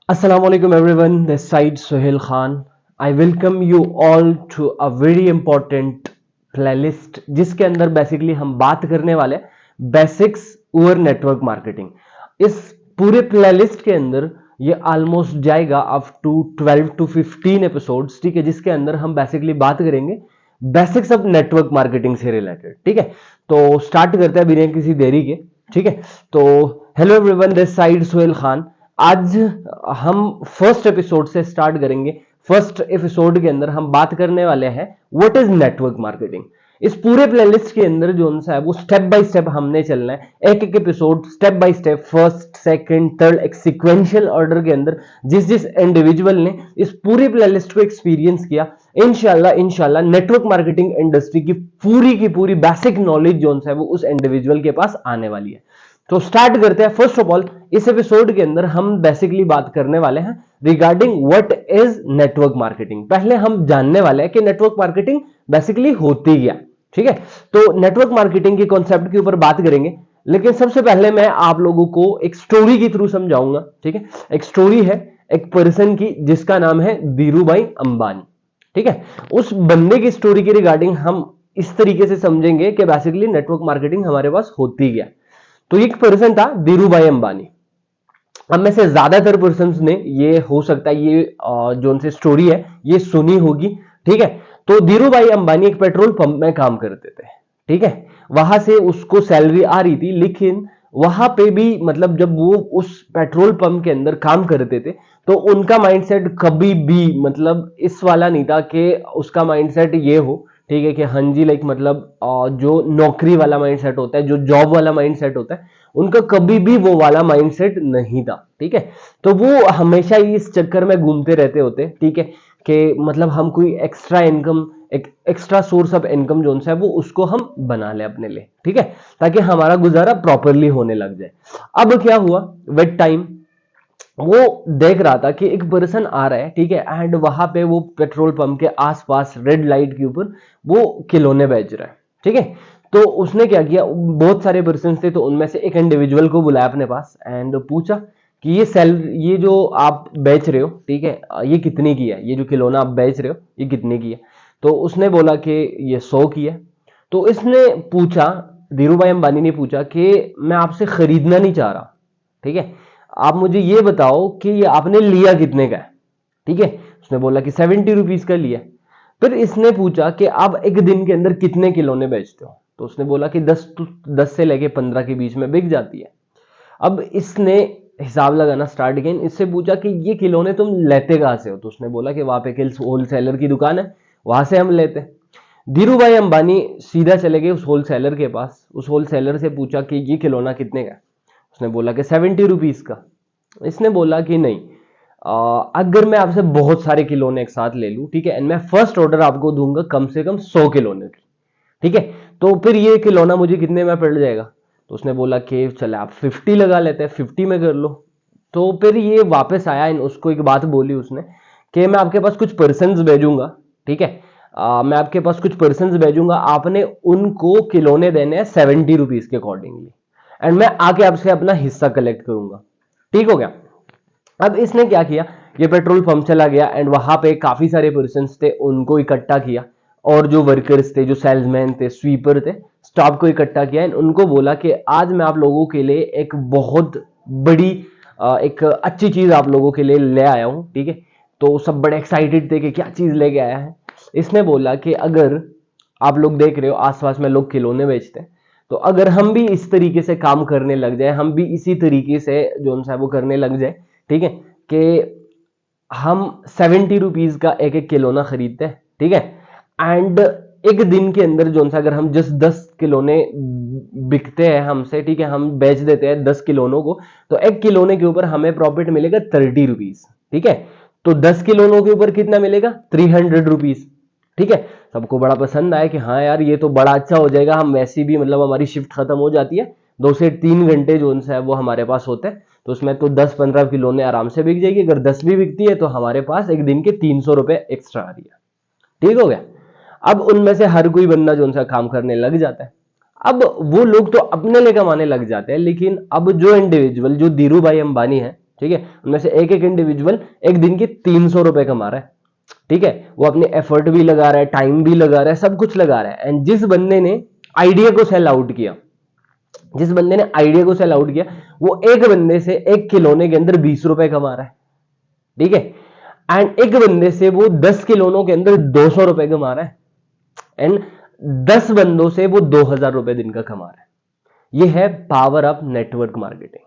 Assalamualaikum everyone, this side Sohail Khan. I welcome you all to a very important playlist जिसके अंदर basically हम बात करने वाले बेसिक्स ओवर नेटवर्क मार्केटिंग। इस पूरे प्लेलिस्ट के अंदर ये ऑलमोस्ट जाएगा अप टू 12 to 15 एपिसोड्स, ठीक है, जिसके अंदर हम बेसिकली बात करेंगे बेसिक्स ऑफ नेटवर्क मार्केटिंग से रिलेटेड। ठीक है, तो स्टार्ट करते हैं बिना किसी देरी के। ठीक है, तो hello everyone, this side Sohail Khan. आज हम फर्स्ट एपिसोड से स्टार्ट करेंगे। फर्स्ट एपिसोड के अंदर हम बात करने वाले हैं व्हाट इज नेटवर्क मार्केटिंग। इस पूरे प्लेलिस्ट के अंदर जो है वो स्टेप बाय स्टेप हमने चलना है, एक एक episode step by step, first second third, एक सिक्वेंशियल ऑर्डर के अंदर जिस जिस इंडिविजुअल ने इस पूरी प्लेलिस्ट को एक्सपीरियंस किया, इंशाल्लाह नेटवर्क मार्केटिंग इंडस्ट्री की पूरी बेसिक नॉलेज जो है वो उस इंडिविजुअल के पास आने वाली है। तो स्टार्ट करते हैं। फर्स्ट ऑफ ऑल, इस एपिसोड के अंदर हम बेसिकली बात करने वाले हैं regarding what is network marketing. पहले हम जानने वाले हैं कि नेटवर्क मार्केटिंग बेसिकली होती क्या। ठीक है, तो नेटवर्क मार्केटिंग के कॉन्सेप्ट के ऊपर बात करेंगे, लेकिन सबसे पहले मैं आप लोगों को एक स्टोरी के थ्रू समझाऊंगा। ठीक है, एक स्टोरी है एक पर्सन की जिसका नाम है धीरूभाई अंबानी। ठीक है, उस बंदे की स्टोरी के रिगार्डिंग हम इस तरीके से समझेंगे कि बेसिकली नेटवर्क मार्केटिंग हमारे पास होती क्या। तो एक पर्सन था धीरूभाई अंबानी। अब में से ज्यादातर पर्सन ने ये हो सकता है ये जो उनसे स्टोरी है ये सुनी होगी। ठीक है, तो धीरूभाई अंबानी एक पेट्रोल पंप में काम करते थे। ठीक है, वहां से उसको सैलरी आ रही थी, लेकिन वहां पे भी मतलब जब वो उस पेट्रोल पंप के अंदर काम करते थे तो उनका माइंडसेट कभी भी मतलब इस वाला नहीं था कि उसका माइंडसेट ये हो, ठीक है, कि हाँ जी लाइक मतलब जो नौकरी वाला माइंडसेट होता है, जो जॉब वाला माइंडसेट होता है, उनका कभी भी वो वाला माइंडसेट नहीं था। ठीक है, तो वो हमेशा ही इस चक्कर में घूमते रहते होते। ठीक है, कि मतलब हम कोई एक्स्ट्रा इनकम, एक एक्स्ट्रा सोर्स ऑफ इनकम जो है वो उसको हम बना ले अपने लिए। ठीक है, ताकि हमारा गुजारा प्रॉपरली होने लग जाए। अब क्या हुआ, विद टाइम वो देख रहा था कि एक पर्सन आ रहा है, ठीक है, एंड वहां पे वो पेट्रोल पंप के आसपास रेड लाइट के ऊपर वो खिलौने बेच रहा है। ठीक है, तो उसने क्या किया, बहुत सारे पर्सन थे, तो उनमें से एक इंडिविजुअल को बुलाया अपने पास एंड पूछा कि ये जो आप बेच रहे हो, ठीक है, ये कितने की है, ये जो खिलौना आप बेच रहे हो ये कितने की है। तो उसने बोला कि ये 100 की है। तो इसने पूछा, धीरूभाई अंबानी ने पूछा कि मैं आपसे खरीदना नहीं चाह रहा, ठीक है, आप मुझे ये बताओ कि ये आपने लिया कितने का है। ठीक है, उसने बोला कि 70 रुपीज का लिया। फिर इसने पूछा कि आप एक दिन के अंदर कितने खिलौने बेचते हो। तो उसने बोला कि 10 से लेके 15 के बीच में बिक जाती है। अब इसने हिसाब लगाना स्टार्ट किया, इससे पूछा कि ये खिलौने तुम लेते कहां से हो। तो उसने बोला कि वहां पे होलसेलर की दुकान है, वहां से हम लेते हैं। धीरूभाई अंबानी सीधा चले गए उस होलसेलर के पास। उस होलसेलर से पूछा कि ये खिलौना कितने का है। उसने बोला कि 70 रुपीज का। इसने बोला कि नहीं, अगर मैं आपसे बहुत सारे खिलौने एक साथ ले लूं, ठीक है, एंड मैं फर्स्ट ऑर्डर आपको दूंगा कम से कम 100 खिलौने की, ठीक है, तो फिर ये खिलौना मुझे कितने में पड़ जाएगा। तो उसने बोला कि चले आप 50 लगा लेते हैं, 50 में कर लो। तो फिर ये वापस आया, उसको एक बात बोली उसने कि मैं आपके पास कुछ पर्सन्स भेजूंगा। ठीक है, मैं आपके पास कुछ पर्सन्स भेजूंगा, आपने उनको खिलौने देने हैं 70 रुपीज के अकॉर्डिंगली, एंड मैं आके आपसे अपना हिस्सा कलेक्ट करूंगा। ठीक हो गया। अब इसने क्या किया, ये पेट्रोल पंप चला गया एंड वहां पे काफी सारे पर्सन थे, उनको इकट्ठा किया, और जो वर्कर्स थे, जो सेल्समैन थे, स्वीपर थे, स्टाफ को इकट्ठा किया एंड उनको बोला कि आज मैं आप लोगों के लिए एक बहुत बड़ी एक अच्छी चीज आप लोगों के लिए ले आया हूं। ठीक है, तो सब बड़े एक्साइटेड थे कि क्या चीज लेके आया है। इसने बोला कि अगर आप लोग देख रहे हो आसपास में लोग खिलौने बेचते हैं, तो अगर हम भी इस तरीके से काम करने लग जाए, हम भी इसी तरीके से जो है वो करने लग जाए, ठीक है, कि हम 70 रुपीज का एक एक खिलौना खरीदते हैं, ठीक है, एंड एक दिन के अंदर जो सा अगर हम जस्ट 10 खिलौने बिकते हैं हमसे, ठीक है, हम बेच देते हैं 10 खिलौनों को, तो एक खिलौने के ऊपर हमें प्रॉफिट मिलेगा 30 रुपीज। ठीक है, तो 10 खिलौनों के ऊपर कितना मिलेगा, 300 रुपीज। ठीक है, सबको बड़ा पसंद आया कि हाँ यार ये तो बड़ा अच्छा हो जाएगा, हम वैसे भी मतलब हमारी शिफ्ट खत्म हो जाती है, 2 से 3 घंटे जो है वो हमारे पास होते हैं, तो उसमें तो 10-15 खिलौने आराम से बिक जाएगी। अगर 10 भी बिकती है तो हमारे पास एक दिन के 300 रुपए एक्स्ट्रा आ रही है। ठीक हो गया। अब उनमें से हर कोई बंदा जो उनसा काम करने लग जाता है। अब वो लोग तो अपने लिए कमाने लग जाते हैं, लेकिन अब जो इंडिविजुअल जो धीरूभाई अंबानी है, ठीक है, उनमें से एक एक इंडिविजुअल एक दिन के 300 रुपए कमा रहा है, ठीक है, वो अपने एफर्ट भी लगा रहा है, टाइम भी लगा रहा है, सब कुछ लगा रहा है। एंड जिस बंदे ने आइडिया को सेल आउट किया, जिस बंदे ने आइडिया को सेल आउट किया, वो एक बंदे से एक खिलौने के अंदर 20 रुपए कमा रहा है, ठीक है, एंड एक बंदे से वो 10 खिलौनों के अंदर 200 रुपए कमा रहा है, एंड 10 बंदों से वो 2000 रुपए दिन का कमा रहा है। ये है पावर ऑफ नेटवर्क मार्केटिंग,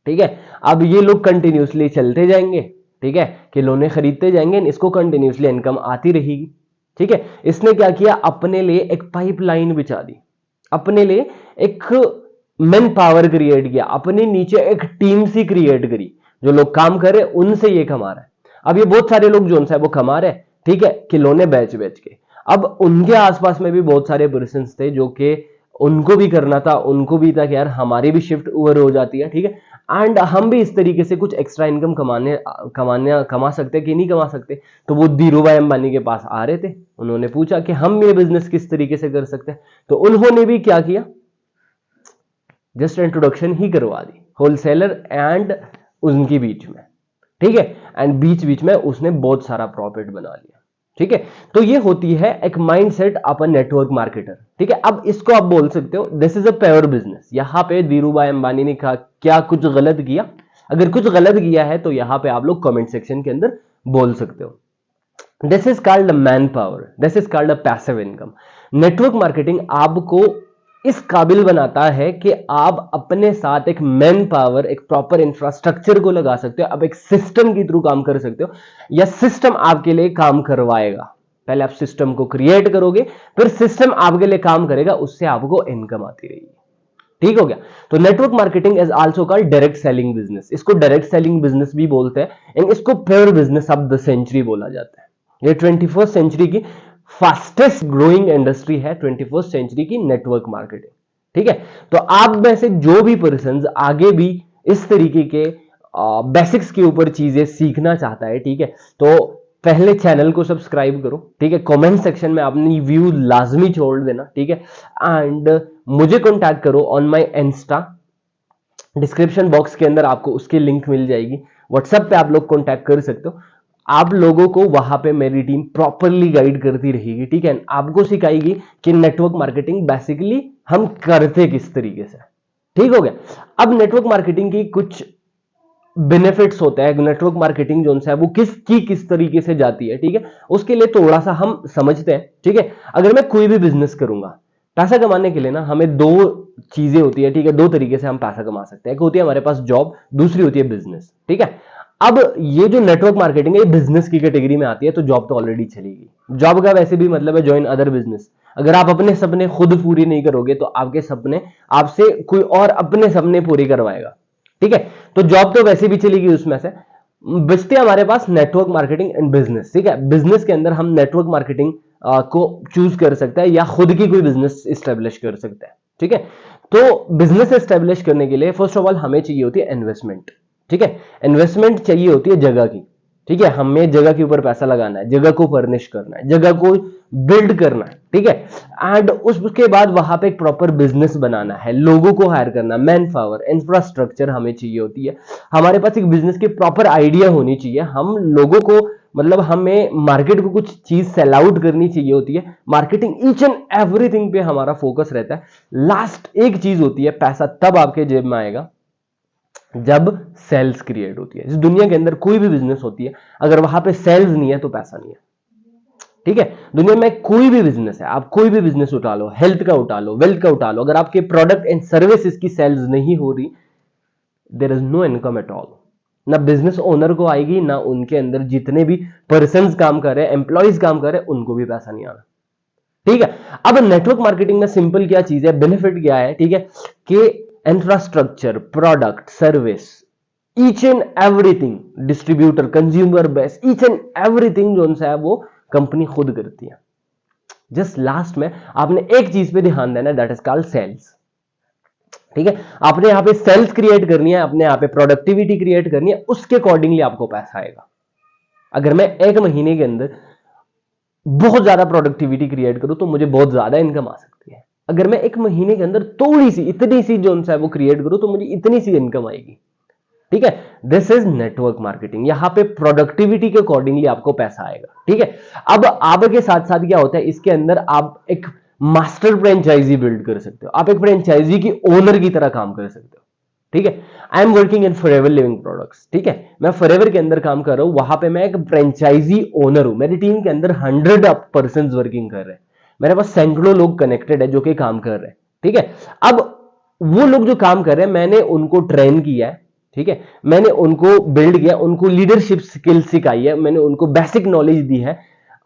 ठीक है। अब ये लोग कंटिन्यूसली चलते जाएंगे, ठीक है, खिलौने खरीदते जाएंगे, इसको कंटिन्यूसली इनकम आती रहेगी, ठीक है। इसने क्या किया, अपने लिए एक पाइपलाइन बिछा दी, अपने लिए एक मैन पावर क्रिएट किया, अपने नीचे एक टीम सी क्रिएट करी, जो लोग काम कर रहे उनसे ये कमा रहा है। अब ये बहुत सारे लोग जो है वो कमा रहे हैं, ठीक है, खिलौने बेच बेच के। अब उनके आसपास में भी बहुत सारे पर्सन थे जो कि उनको भी करना था, उनको भी था कि यार हमारी भी शिफ्ट ओवर हो जाती है, ठीक है, एंड हम भी इस तरीके से कुछ एक्स्ट्रा इनकम कमा सकते कि नहीं कमा सकते। तो वो धीरू भाई अंबानी के पास आ रहे थे, उन्होंने पूछा कि हम ये बिजनेस किस तरीके से कर सकते हैं। तो उन्होंने भी क्या किया, जस्ट इंट्रोडक्शन ही करवा दी होलसेलर एंड उनके बीच में, ठीक है, एंड बीच बीच में उसने बहुत सारा प्रॉफिट बना लिया, ठीक है। तो ये होती है एक mindset of a network marketer, ठीक है। अब इसको आप बोल सकते हो this is a pure business. यहां पे धीरू भाई अंबानी ने कहा क्या कुछ गलत किया? अगर कुछ गलत किया है तो यहां पे आप लोग कमेंट सेक्शन के अंदर बोल सकते हो। This is called man power, this is called a passive income. Network marketing आपको इस काबिल बनाता है कि आप अपने साथ एक मैन पावर, एक प्रॉपर इंफ्रास्ट्रक्चर को लगा सकते हो, आप एक सिस्टम के थ्रू काम कर सकते हो, या सिस्टम आपके लिए काम करवाएगा। पहले आप सिस्टम को क्रिएट करोगे, फिर सिस्टम आपके लिए काम करेगा, उससे आपको इनकम आती रहेगी, ठीक हो गया। तो network marketing is also called direct selling business. इसको डायरेक्ट सेलिंग बिजनेस भी बोलते हैं, एंड इसको pure business of the century बोला जाता है। ये 21st सेंचुरी की फास्टेस्ट ग्रोइंग इंडस्ट्री है, 21st सेंचुरी की नेटवर्क मार्केटिंग, ठीक है। तो आप में से जो भी पर्सन आगे भी इस तरीके के बेसिक्स के ऊपर चीजें सीखना चाहता है, ठीक है, तो पहले चैनल को सब्सक्राइब करो, ठीक है, कमेंट सेक्शन में अपनी व्यू लाजमी छोड़ देना, ठीक है, एंड मुझे कॉन्टैक्ट करो on my Insta, description box के अंदर आपको उसकी लिंक मिल जाएगी। व्हाट्सएप पे आप लोग कॉन्टैक्ट कर सकते हो। आप लोगों को वहां पे मेरी टीम प्रॉपरली गाइड करती रहेगी, ठीक है, आपको सिखाएगी कि नेटवर्क मार्केटिंग बेसिकली हम करते किस तरीके से, ठीक हो गया। अब नेटवर्क मार्केटिंग की कुछ बेनिफिट्स होते हैं, नेटवर्क मार्केटिंग जो है वो किस तरीके से जाती है, ठीक है, उसके लिए थोड़ा सा हम समझते हैं, ठीक है। अगर मैं कोई भी बिजनेस करूंगा, पैसा कमाने के लिए ना हमें दो चीजें होती है, ठीक है, दो तरीके से हम पैसा कमा सकते हैं। एक होती है हमारे पास जॉब, दूसरी होती है बिजनेस, ठीक है। अब ये जो नेटवर्क मार्केटिंग है ये बिजनेस की कैटेगरी में आती है, तो जॉब तो ऑलरेडी चलेगी। जॉब का वैसे भी मतलब है ज्वाइन अदर बिजनेस। अगर आप अपने सपने खुद पूरी नहीं करोगे तो आपके सपने आपसे कोई और अपने सपने पूरी करवाएगा, ठीक है। तो जॉब तो वैसे भी चलेगी उसमें से, बचते हमारे पास नेटवर्क मार्केटिंग एंड बिजनेस, ठीक है। बिजनेस के अंदर हम नेटवर्क मार्केटिंग को चूज कर सकते हैं या खुद की कोई बिजनेस स्टैब्लिश कर सकते हैं, ठीक है। तो बिजनेस स्टैब्लिश करने के लिए फर्स्ट ऑफ ऑल हमें चाहिए होती है इन्वेस्टमेंट, ठीक है। इन्वेस्टमेंट चाहिए होती है जगह की, ठीक है, हमें जगह के ऊपर पैसा लगाना है, जगह को फर्निश करना है, जगह को बिल्ड करना है, ठीक है, एंड उसके बाद वहां पे एक प्रॉपर बिजनेस बनाना है, लोगों को हायर करना, मैन पावर, इंफ्रास्ट्रक्चर हमें चाहिए होती है, हमारे पास एक बिजनेस की प्रॉपर आइडिया होनी चाहिए, हम लोगों को मतलब हमें मार्केट को कुछ चीज सेल आउट करनी चाहिए होती है, मार्केटिंग ईच एंड एवरीथिंग पे हमारा फोकस रहता है। लास्ट एक चीज होती है, पैसा तब आपके जेब में आएगा जब सेल्स क्रिएट होती है। इस दुनिया के अंदर कोई भी बिजनेस होती है, अगर वहां पे सेल्स नहीं है तो पैसा नहीं है, ठीक है। दुनिया में कोई भी बिजनेस है, आप कोई भी बिजनेस उठा लो, हेल्थ का उठा लो, वेल्थ का उठा लो, अगर आपके प्रोडक्ट एंड सर्विसेज की सेल्स नहीं हो रही, there is no income at all. ना बिजनेस ओनर को आएगी, ना उनके अंदर जितने भी पर्सन काम कर रहे हैं, एम्प्लॉइज काम कर रहे हैं, उनको भी पैसा नहीं आना, ठीक है। अब नेटवर्क मार्केटिंग में सिंपल क्या चीज है, बेनिफिट क्या है, ठीक है, कि infrastructure, product, service, each and everything, distributor, consumer base, each and everything जो है वो कंपनी खुद करती है। जस्ट लास्ट में आपने एक चीज पे ध्यान देना है, दैट इज कॉल्ड सेल्स, ठीक है। आपने यहां पे सेल्स क्रिएट करनी है, अपने यहां पे प्रोडक्टिविटी क्रिएट करनी है, उसके अकॉर्डिंगली आपको पैसा आएगा। अगर मैं एक महीने के अंदर बहुत ज्यादा प्रोडक्टिविटी क्रिएट करूं तो मुझे बहुत ज्यादा इनकम आ सकती है। अगर मैं एक महीने के अंदर थोड़ी सी, इतनी सी जो है वो क्रिएट करूं तो मुझे इतनी सी इनकम आएगी, ठीक है, दिस इज नेटवर्क मार्केटिंग। यहां पे प्रोडक्टिविटी के अकॉर्डिंगली आपको पैसा आएगा। ठीक है, अब आपके साथ साथ क्या होता है, इसके अंदर आप एक मास्टर फ्रेंचाइजी बिल्ड कर सकते हो, आप एक फ्रेंचाइजी की ओनर की तरह काम कर सकते हो। ठीक है, I am working in forever living products. ठीक है, मैं फॉरएवर के अंदर काम कर रहा हूं, वहां पे मैं एक फ्रेंचाइजी ओनर हूं, मेरी टीम के अंदर 100% वर्किंग कर रहे हैं, मेरे पास सैकड़ों लोग कनेक्टेड है जो कि काम कर रहे हैं। ठीक है, अब वो लोग जो काम कर रहे हैं मैंने उनको ट्रेन किया है। ठीक है, मैंने उनको बिल्ड किया, उनको लीडरशिप स्किल सिखाई है, मैंने उनको बेसिक नॉलेज दी है,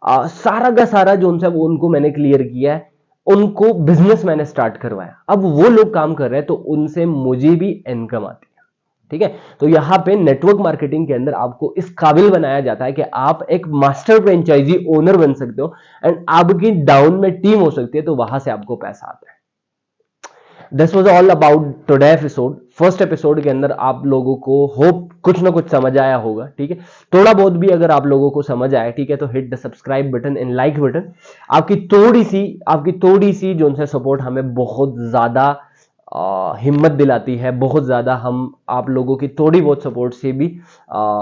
सारा का सारा जो उनसे वो उनको मैंने क्लियर किया है, उनको बिजनेस मैंने स्टार्ट करवाया। अब वो लोग काम कर रहे हैं तो उनसे मुझे भी इनकम आती है। ठीक है, तो यहां पे नेटवर्क मार्केटिंग के अंदर आपको इस काबिल बनाया जाता है कि आप एक मास्टर फ्रेंचाइजी ओनर बन सकते हो एंड आपकी डाउन में टीम हो सकती है, तो वहां से आपको पैसा आता है। This was all about today episode. First episode के अंदर आप लोगों को होप कुछ ना कुछ समझ आया होगा। ठीक है, थोड़ा बहुत भी अगर आप लोगों को समझ आया, ठीक है, तो hit the subscribe button and like button. आपकी थोड़ी सी जो उनसे सपोर्ट हमें बहुत ज्यादा हिम्मत दिलाती है, बहुत ज्यादा हम आप लोगों की थोड़ी बहुत सपोर्ट से भी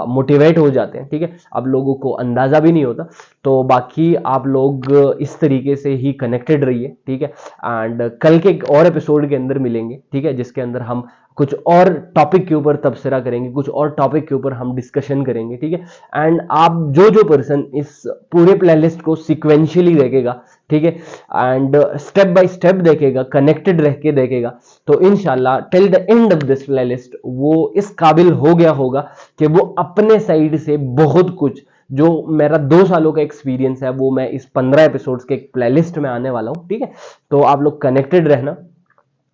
मोटिवेट हो जाते हैं। ठीक है, आप लोगों को अंदाजा भी नहीं होता। तो बाकी आप लोग इस तरीके से ही कनेक्टेड रहिए। ठीक है, एंड कल के एक और एपिसोड के अंदर मिलेंगे। ठीक है, जिसके अंदर हम कुछ और टॉपिक के ऊपर तबसरा करेंगे, कुछ और टॉपिक के ऊपर हम डिस्कशन करेंगे। ठीक है, एंड आप जो पर्सन इस पूरे प्लेलिस्ट को सिक्वेंशियली देखेगा, ठीक है, एंड स्टेप बाय स्टेप देखेगा, कनेक्टेड रह के देखेगा, तो इंशाल्लाह till the end of this playlist वो इस काबिल हो गया होगा कि वो अपने साइड से बहुत कुछ, जो मेरा 2 सालों का एक्सपीरियंस है, वो मैं इस 15 एपिसोड्स के एक प्लेलिस्ट में आने वाला हूं। ठीक है, तो आप लोग कनेक्टेड रहना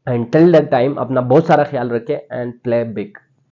एंड टिल दैट टाइम अपना बहुत सारा ख्याल रखें एंड प्ले बिग।